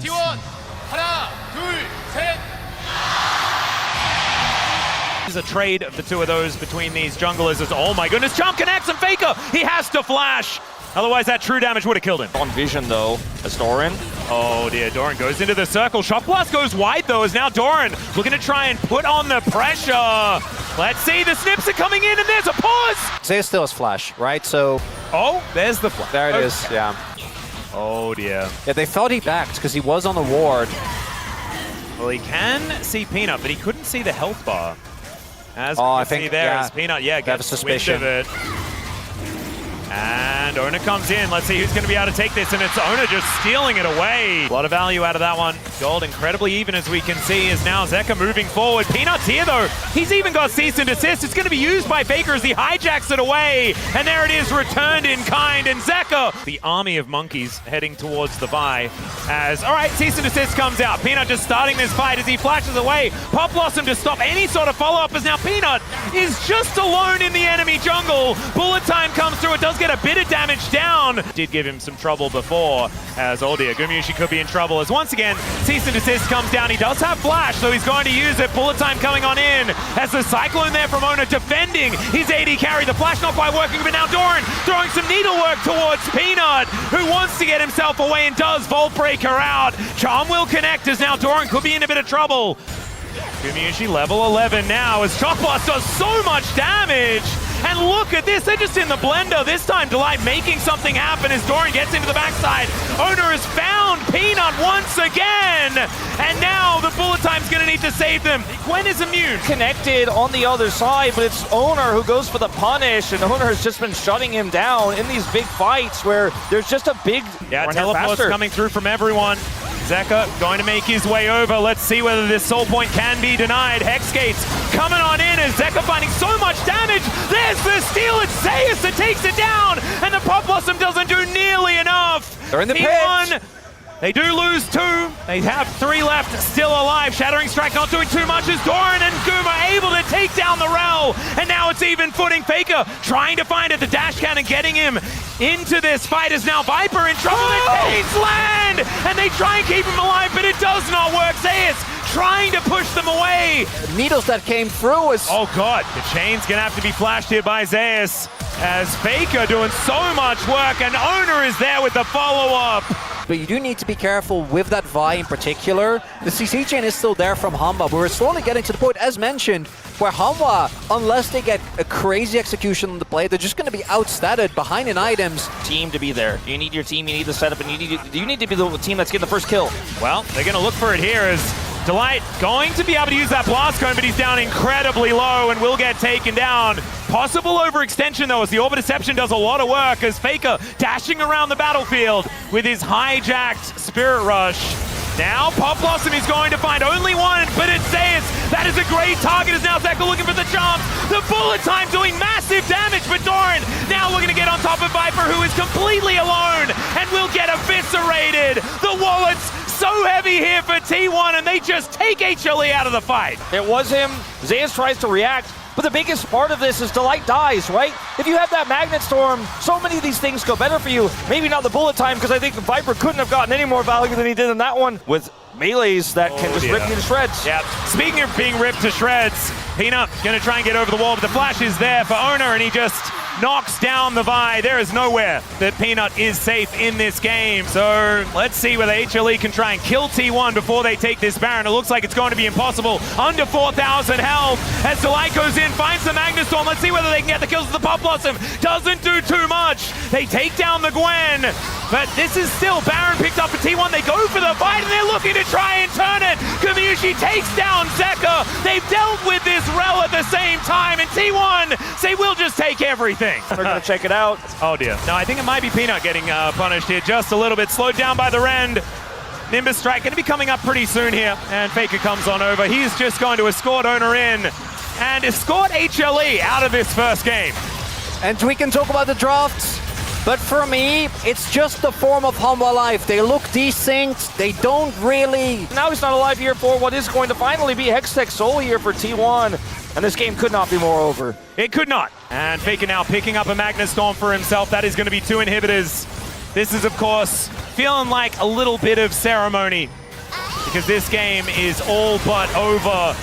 T1 하나 둘 셋. Is a trade of the two of those between these junglers. Oh my goodness, Chomp connects and Faker, he has to flash. Otherwise that true damage would have killed him. On vision though, as Doran. Oh dear, Doran goes into the circle. Shock Blast goes wide though, as now Doran looking to try and put on the pressure. Let's see, the snips are coming in and there's a pause. Zeus still has flash, right? So Oh, there's the flash. there it is, yeah. Oh dear. Yeah, they thought he backed because he was on the ward. Well, he can see Peanut, but he couldn't see the health bar. As we I can think see there, yeah, as Peanut, yeah, they have a gets suspicion. wind of it. And Ona comes in. Let's see who's going to be able to take this, and it's Ona just stealing it away. A lot of value out of that one. Gold incredibly even, as we can see, is now Zeka moving forward. Peanut's here, though. He's even got cease and desist. It's going to be used by Faker as he hijacks it away. And there it is, returned in kind. And Zeka, the army of monkeys, heading towards the Vi. As, all right, cease and desist comes out. Peanut just starting this fight as he flashes away. Pop Blossom to stop any sort of follow-up, as now Peanut is just alone in the enemy jungle. Bullet time comes through. It does get a bit of damage down. Did give him some trouble before, as oh dear, Gumushi could be in trouble, as once again cease and desist comes down. He does have flash, so he's going to use it. Bullet time coming on in as the Cyclone there from Ona defending his AD carry. The flash not quite working, but now Doran throwing some needlework towards Peanut, who wants to get himself away and does Vault Breaker out. Charm will connect, as now Doran could be in a bit of trouble. Gumushi level 11 now, as Shock Blast does so much damage. And look at this, they're just in the blender. This time, Delight making something happen as Doran gets into the backside. Owner has found Peanut once again. And now the bullet time's gonna need to save them. Gwen is immune. Connected on the other side, but it's Owner who goes for the punish, and Owner has just been shutting him down in these big fights where there's just a big Teleport's coming through from everyone. Zeka going to make his way over. Let's see whether this soul point can be denied. Hex Gates coming on in as Zeka finding so much damage. There's the steal. It's Zeus that takes it down, and the Pop Blossom doesn't do nearly enough. They're in the T1, pit. they do lose 2. They have 3 left, still alive. Shattering Strike not doing too much as Doran and Goom are able to take down the Rel. And now it's even footing. Faker trying to find it. The dash cannon getting him into this fight is now Viper in trouble. The Chains land! And they try and keep him alive, but it does not work. Zeus trying to push them away. Needles that came through was... Oh god, the chain's gonna have to be flashed here by Zeus, as Faker doing so much work, and Owner is there with the follow-up. But you do need to be careful with that Vi in particular. The CC chain is still there from Hanwha, but we're slowly getting to the point, as mentioned, where Hanwha, unless they get a crazy execution on the play, they're just going to be outstatted behind in items. Team to be there. You need your team, you need the setup, and you need to be the team that's getting the first kill. Well, they're going to look for it here as Delight going to be able to use that blast cone, but he's down incredibly low and will get taken down. Possible overextension though, as the Orb of Deception does a lot of work, as Faker dashing around the battlefield with his hijacked Spirit Rush. Now Pop Blossom is going to find only one, but it's Zeus. That is a great target, as now Zeka looking for the jump. The bullet time doing massive damage, but Doran now looking to get on top of Viper, who is completely alone and will get eviscerated. The wallets so heavy here for T1, and they just take HLE out of the fight. It was him. Zeus tries to react, but the biggest part of this is Delight dies, right? If you have that Magnet Storm, so many of these things go better for you. Maybe not the bullet time, because I think Viper couldn't have gotten any more value than he did in that one, with melees that can just rip you to shreds. Yeah. Speaking of being ripped to shreds, Peanut gonna try and get over the wall, but the flash is there for Owner, and he just knocks down the Vi. There is nowhere that Peanut is safe in this game. So let's see whether HLE can try and kill T1 before they take this Baron. It looks like it's going to be impossible. Under 4,000 health as Delight goes in, finds the Magnet Storm. Let's see whether they can get the kills with the Pop Blossom. Doesn't do too much. They take down the Gwen, but this is still Baron picked up for T1. They go for the fight, and they're looking to try and turn it. Gumushi takes down Zeka. They've dealt with this Rel at the same time, and T1 say we'll just take everything. They're going to check it out. Oh dear. No, I think it might be Peanut getting punished here just a little bit. Slowed down by the Rend. Nimbus Strike going to be coming up pretty soon here. And Faker comes on over. He's just going to escort Owner in and escort HLE out of this first game. And we can talk about the drafts, but for me, it's just the form of Hanwha life. They look desynced. They don't really... Now he's not alive here for what is going to finally be Hextech Soul here for T1. And this game could not be more over. It could not. And Faker now picking up a Magnet Storm for himself. That is going to be 2 inhibitors. This is, of course, feeling like a little bit of ceremony because this game is all but over.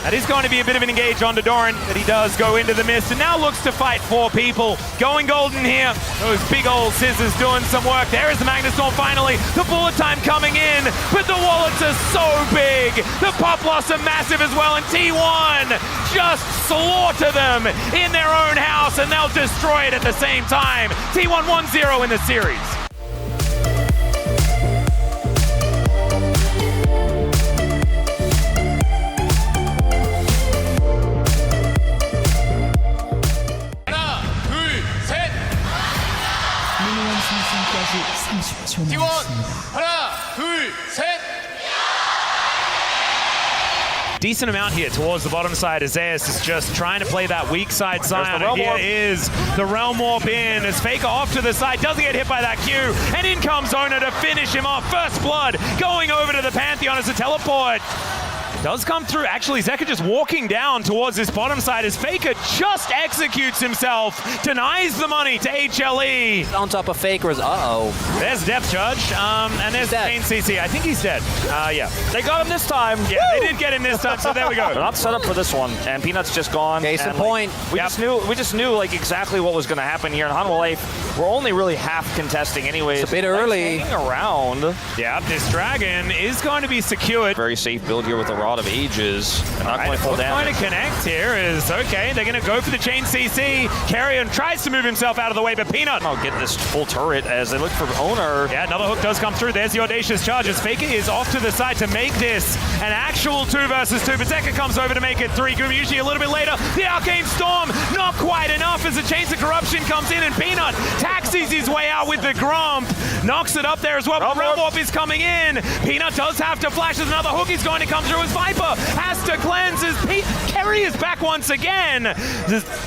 That is going to be a bit of an engage on Doran, but he does go into the mist and now looks to fight 4 people. Going golden here. Those big old scissors doing some work. There is the Magnustorm finally. The bullet time coming in, but the wallets are so big. The pop loss are massive as well, and T1 just slaughter them in their own house, and they'll destroy it at the same time. T1 1-0 in the series. T1 하나 둘 셋. Decent amount here towards the bottom side as Zeus is just trying to play that weak side Scion. Here is the Realm Warp in as Faker off to the side, doesn't get hit by that Q, and in comes Ona to finish him off. First blood going over to the Pantheon as a teleport. Does come through. Actually, Zeka just walking down towards this bottom side as Faker just executes himself, denies the money to HLE. On top of Faker's, There's Depth Judge, and there's Main CC. I think he's dead. Yeah. They got him this time. Yeah, they did get him this time, so there we go. They're not set up for this one, and Peanut's just gone. Case in point. We just knew like exactly what was going to happen here. And Hanwha Life, we're only really half contesting anyways. It's a bit early. Hanging around. Yeah, this dragon is going to be secured. Very safe build here with the Rod of Ages. Not going to fall down. Going to connect here is okay. They're going to go for the chain CC. Carrion tries to move himself out of the way, but Peanut. I'll get this full turret as they look for owner. Yeah, another hook does come through. There's the audacious charge as Faker is off to the side to make this an actual 2 versus 2. But Zeka comes over to make it 3. Gumi usually a little bit later. The Arcane Storm, not quite enough as the Chains of Corruption comes in, and Peanut taxis his way out with the Grump. Knocks it up there as well. But Realm Warp is coming in. Peanut does have to flash as another hook is going to come through as Viper has to cleanse as Kerry is back once again.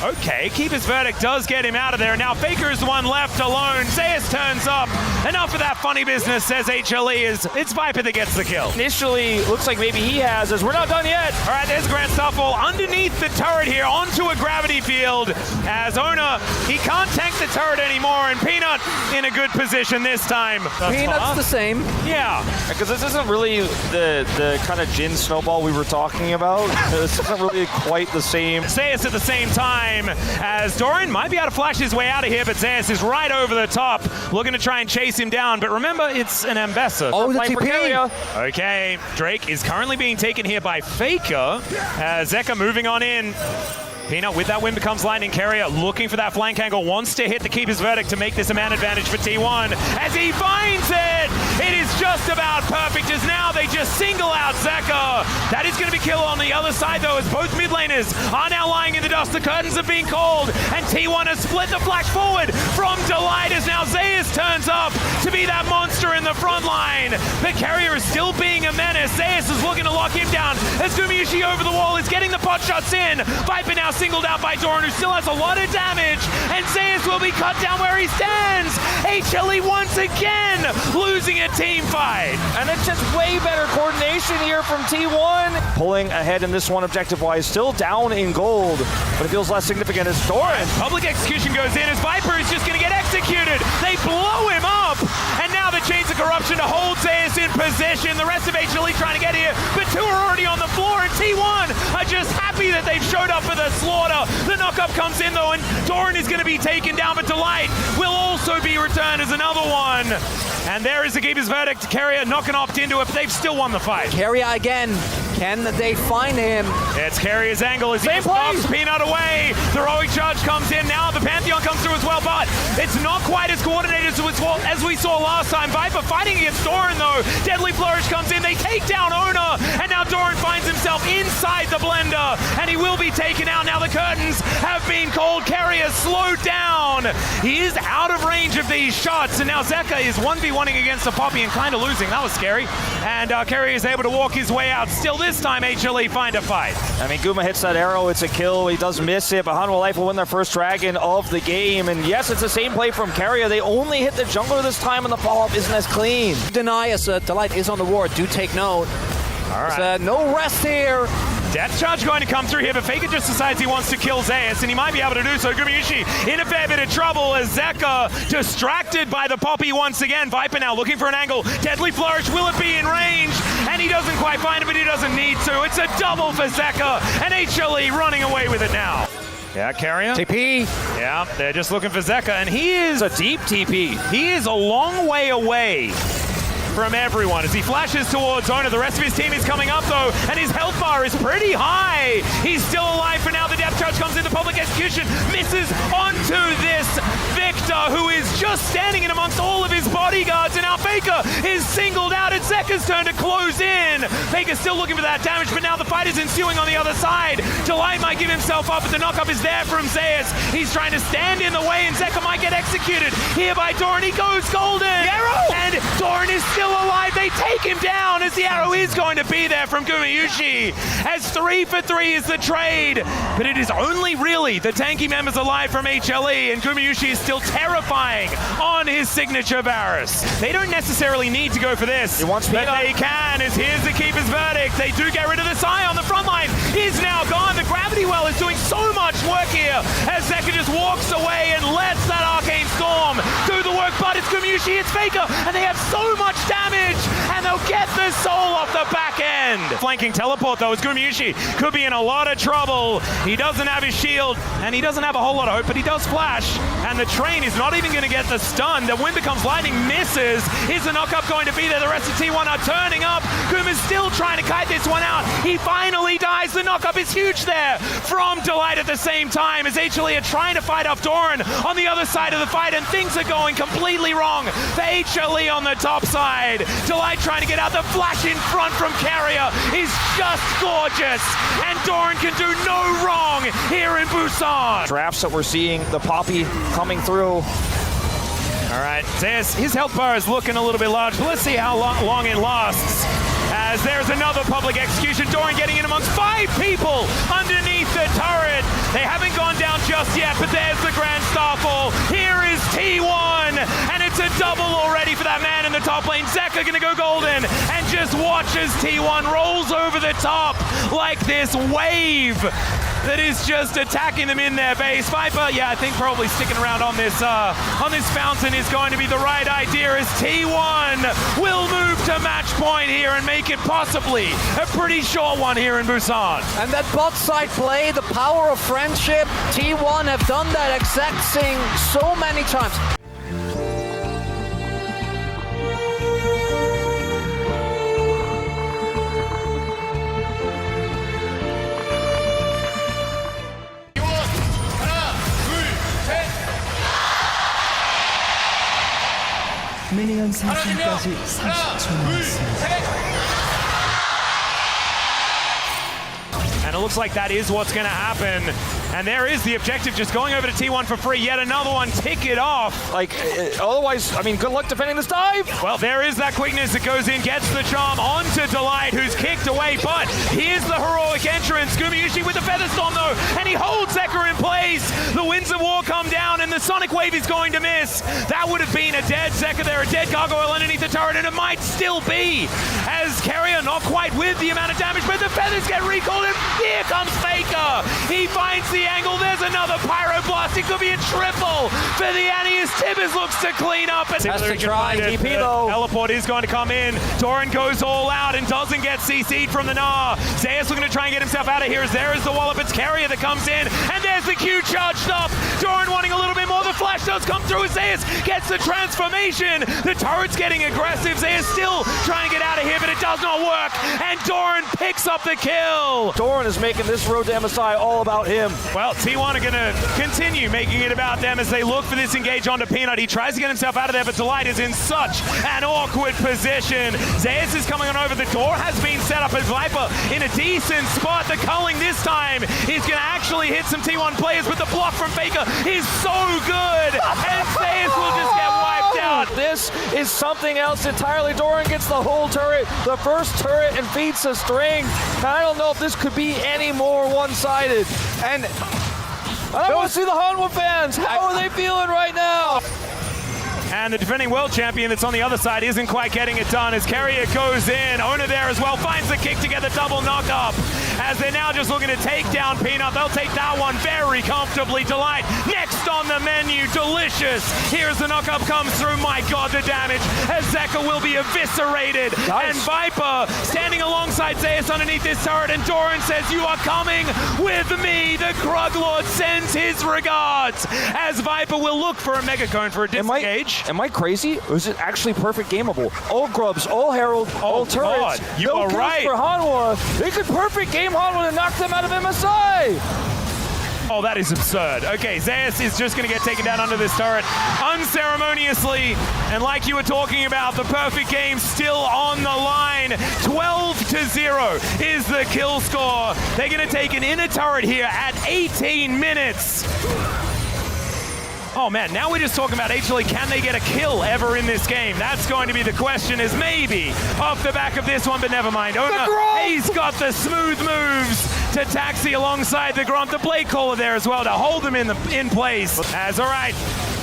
Okay, Keeper's Verdict does get him out of there. Now Faker is the one left alone. Zeus turns up. Enough of that funny business, says HLE. It's Viper that gets the kill. Initially, looks like maybe he has, as we're not done yet. All right, there's Grand Stuffle underneath the turret here onto a gravity field as Ona, he can't tank the turret anymore, and Peanut in a good position this time. Peanut's the same. Yeah. Because this isn't really the kind of Jin snowball we were talking about. This isn't really quite the same. Zeus at the same time as Doran might be able to flash his way out of here, but Zeus is right over the top, looking to try and chase him down. But remember, it's an Ambassador. Oh, the TP. Okay, Drake is currently being taken here by Faker as Zeka moving on in. Peanut with that win becomes Lightning Carrier, looking for that flank angle, wants to hit the Keeper's Verdict to make this a man advantage for T1. As he finds it, it is just about perfect as now they just single out Zeka. That is going to be killed on the other side though, as both mid laners are now lying in the dust. The curtains have been called, and T1 has split the flash forward from Delight as now Zeus turns up to be that monster in the front line. But Carrier is still being a menace. Zeus is looking to lock him down as Gumayushi over the wall is getting the pot shots in. Viper now singled out by Doran, who still has a lot of damage, and Zeus will be cut down where he stands. HLE once again losing a team fight. And it's just way better coordination here from T1. Pulling ahead in this one objective-wise, still down in gold, but it feels less significant as Doran. Public execution goes in as Viper is just going to get executed. They blow him up, and now the Chains of Corruption to hold Zeus in position. The rest of HLE trying to get here, but 2 are already on the floor, and T1 are just happy that they've showed up for the slaughter. The knockup comes in though, and Doran is going to be taken down, but Delight will also be returned as another one. And there is the Keeper's Verdict. Carrier not going to opt into it, but they've still won the fight. Carrier again. Can they find him? It's Carrier's angle as he knocks Peanut away. The heroic charge comes in. Now the Pantheon comes through as well, but it's not quite as coordinated as we saw last time. Viper fighting against Doran though. Deadly Flourish comes in. They take down Ona, and now Doran finds himself inside the blender, and he will be taken out. Now the curtains have been called. Carrier slowed down. He is out of range of these shots, and now Zeka is 1v1ing against the Poppy and kind of losing. That was scary. And Carrier is able to walk his way out. Still this time, HLE find a fight. I mean, Guma hits that arrow. It's a kill. He does miss it, but Hanwha Life will win their first dragon of the game. And yes, it's the same play from Carrier. They only hit the jungler this time, and the follow-up isn't as clean. Deny us. Delight is on the ward. Do take note. All right. No rest here. Death Charge going to come through here, but Faker just decides he wants to kill Zeus, and he might be able to do so. Gumayusi in a fair bit of trouble as Zeka distracted by the Poppy once again. Viper now looking for an angle. Deadly Flourish, will it be in range? And he doesn't quite find it, but he doesn't need to. It's a double for Zeka, and HLE running away with it now. Yeah, Carrier. TP. Yeah, they're just looking for Zeka, and he is It's a deep TP. He is a long way away from everyone as he flashes towards Ona. The rest of his team is coming up though, and his health bar is pretty high. He's still alive for now. The Death Charge comes into public execution, misses onto this Victor, who is just standing in amongst all of his bodyguards, and now Faker is singled out. It's Zeka's turn to close in. Faker's still looking for that damage, but now the fight is ensuing on the other side. Delight might give himself up, but the knockup is there from Zeus. He's trying to stand in the way, and Zeka might get executed here by Doran. He goes golden, and Doran is still alive. They take him down as the arrow is going to be there from Gumayusi, as 3 for 3 is the trade, but it is only really the tanky members alive from HLE, and Gumayusi is still terrifying on his signature Varus. They don't necessarily need to go for this, but they can, as here's the Keeper's verdict. They do get rid of the Psy on the front line. He's now gone. The Gravity Well is doing so much work here as Zeka just walks away and lets that Arcane Storm do the work, but it's Gumayusi, it's Faker, and they have so much damage, and they'll get the soul off the back end. Flanking teleport though, as Gumayusi could be in a lot of trouble. He doesn't have his shield, and he doesn't have a whole lot of hope, but he does flash, and the train is not even going to get the stun. The Wind Becomes Lightning misses. Is the knockup going to be there? The rest of T1 are turning up. Gum is still trying to kite this one out. He finally dies. The knockup is huge there from Delight at the same time, as HLE are trying to fight off Doran on the other side of the fight, and things are going completely wrong for HLE on the top side. Delight trying to get out. The flash in front from Carrier is just gorgeous, and Doran can do no wrong here in Busan. Drafts that we're seeing, the Poppy coming through. All right, Zeus, his health bar is looking a little bit large, but let's see how long it lasts. As there's another public execution. Doran getting in amongst 5 people underneath the turret. They haven't gone down just yet, but there's the Grand Starfall. Here is T1, and it's a double already for that man in the top lane. Zeka gonna go golden, and just watch as T1 rolls over the top like this wave that is just attacking them in their base. Viper, yeah, I think probably sticking around on this fountain is going to be the right idea, as T1 will move to match point here and make it possibly a pretty short one here in Busan. And that bot side play, the power of friendship, T1 have done that exact thing so many times. 미니언 생성까지 30초 남았습니다. And it looks like that is what's going to happen. And there is the objective, just going over to T1 for free. Yet another one, tick it off. Like, otherwise, I mean, good luck defending this dive. Well, there is that quickness that goes in, gets the charm onto Delight, who's kicked away. But here's the heroic entrance. Gumayusi with the Featherstorm, though, and he holds Zeka in place. The Winds of War come down, and the Sonic Wave is going to miss. That would have been a dead Zeka there, a dead Gargoyle underneath the turret, and it might still be, as Carrier not quite with the amount of damage, but the feathers get recalled, and here comes Faker. He finds the angle. There's another Pyroblast. It could be a triple for the Annius. Tibbers looks to clean up. And has to try. TP though. Teleport is going to come in. Doran goes all out and doesn't get CC'd from the Gnar. Zeus looking to try and get himself out of here, as there is the wallop. It's Carrier that comes in, and there's the Q charged up. Doran wanting a little bit more. The flash does come through as Zeus gets the transformation. The turret's getting aggressive. Zeus still trying to get out of here, but it does not work. And Doran picks up the kill. Doran is making this road to MSI all about him. Well, T1 are going to continue making it about them as they look for this engage onto Peanut. He tries to get himself out of there, but Delight is in such an awkward position. Zeus is coming on over. The door has been set up as Viper in a decent spot. The culling this time is going to actually hit some T1 players, but the block from Faker is so good, and Zeus will just get wiped out. This is something else entirely. Doran gets the whole turret, the first turret, and feats the strength. I don't know if this could be any more one-sided. And I want to see the Hanwha fans. How are they feeling right now? And the defending world champion that's on the other side isn't quite getting it done as Carrier goes in. Ona there as well, finds the kick to get the double knock up. as they're now just looking to take down Peanut. They'll take that one very comfortably. Delight next on the menu, delicious. Here's the knockup comes through. My God, the damage as Zeka will be eviscerated. Nice. And Viper standing alongside Zeus underneath this turret, and Doran says, "You are coming with me." The Krug Lord sends his regards as Viper will look for a Mega Cone for a disengage. Am I crazy? Or is it actually perfect gameable? All grubs, all herald, all turrets. God, you no are kills right. for Hanwha. They could perfect game Hanwha and knock them out of MSI. Oh, that is absurd. Okay, Zeus is just going to get taken down under this turret unceremoniously. And like you were talking about, the perfect game still on the line. 12-0 is the kill score. They're going to take an inner turret here at 18 minutes. Oh man, now we're just talking about HLE. Can they get a kill ever in this game? That's going to be the question, is maybe off the back of this one, but never mind. He's got the smooth moves to taxi alongside the Grunt. The Blade Caller there as well to hold him in place. As all right.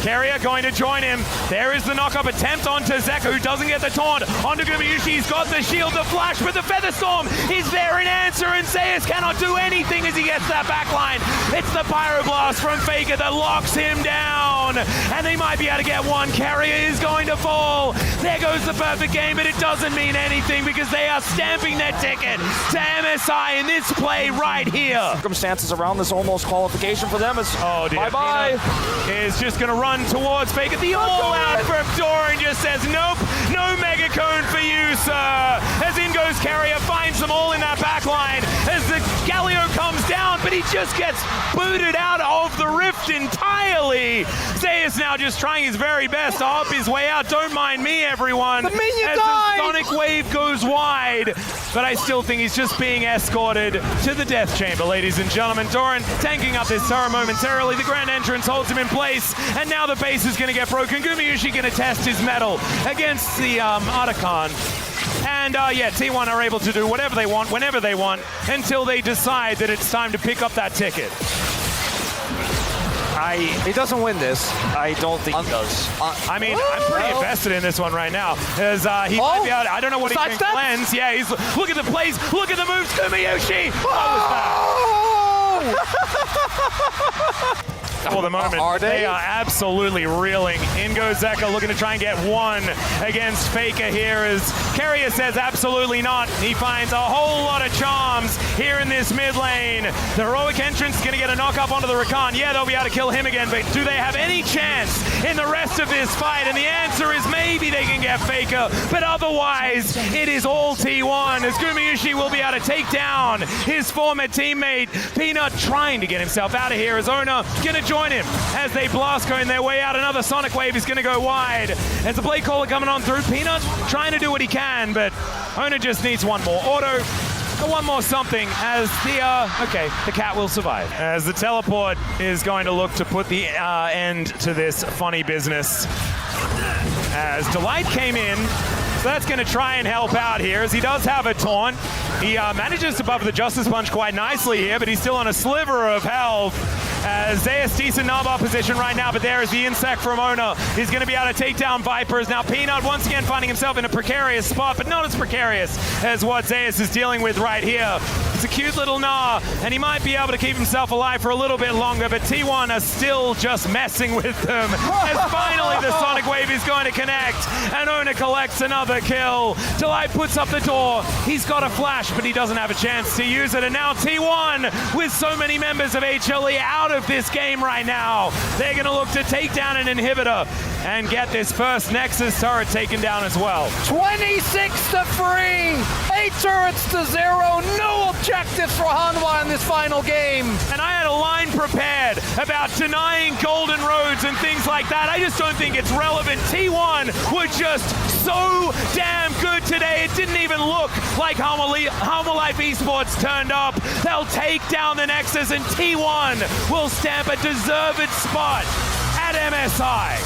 Carrier going to join him. There is the knock-up attempt onto Zeka, who doesn't get the taunt. Onto Gumayushi, he's got the shield, the flash, but the Feather Storm is there in answer, and Zeus cannot do anything as he gets that backline. It's the Pyroblast from Faker that locks him down, and they might be able to get one. Carrier is going to fall. There goes the perfect game, but it doesn't mean anything because they are stamping their ticket to MSI in this play right here. Circumstances around this almost qualification for them is bye-bye. Is just going to run towards Faker. The all-out from Doran just says, nope, no Mega Cone for you, sir. As in goes Carrier, finds them all in that back line as the Galio comes down, but he just gets booted out of the rift entirely. Zeus now just trying his very best to hop his way out. Don't mind me, everyone. The minion as died! the Sonic Wave goes wide, but I still think he's just being escorted to the death chamber, ladies and gentlemen. Doran tanking up this turret momentarily. The Grand Entrance holds him in place, and now the base is going to get broken. Gumayushi going to test his mettle against the Otacon. And yeah, T1 are able to do whatever they want, whenever they want, until they decide that it's time to pick up that ticket. He doesn't win this. I don't think he does. I mean, I'm pretty invested in this one right now. As he might be out, I don't know what he can cleanse. Yeah, he's look at the plays, look at the moves. Gumayushi! What was that? For the moment, they are absolutely reeling. In goes Zeka looking to try and get one against Faker here as Carrier says absolutely not. He finds a whole lot of charms here in this mid lane. The heroic entrance is going to get a knock up onto the Rakan. Yeah, they'll be able to kill him again, but do they have any chance in the rest of this fight? And the answer is maybe they can get Faker, but otherwise it is all T1 as Gumayushi will be able to take down his former teammate. Peanut trying to get himself out of here as Ona going to join him as they blast cone their way out. Another Sonic Wave is going to go wide as the Blade Caller coming on through. Peanut trying to do what he can, but Ona just needs one more auto. One more something as the cat will survive. As the teleport is going to look to put the end to this funny business. As Delight came in, so that's going to try and help out here as he does have a taunt. He manages to buff the Justice Punch quite nicely here, but he's still on a sliver of health. Zeus decent Naba position right now, but there is the insect from Ona. He's going to be able to take down Vipers. Now Peanut once again finding himself in a precarious spot, but not as precarious as what Zeus is dealing with right here. It's a cute little Gnar, and he might be able to keep himself alive for a little bit longer, but T1 are still just messing with them. As finally the Sonic Wave is going to connect, and Ona collects another kill. Delight puts up the door. He's got a flash, but he doesn't have a chance to use it, and now T1, with so many members of HLE out of this game right now, they're going to look to take down an inhibitor and get this first Nexus turret taken down as well. 26-3, 8 turrets to 0, no objectives for Hanwha in this final game. And I had a line prepared about denying golden roads and things like that. I just don't think it's relevant. T1 were just so damn good today. It didn't even look like Hanwha Life Esports turned up. They'll take down the Nexus, and T1 will stamp a deserved spot at MSI.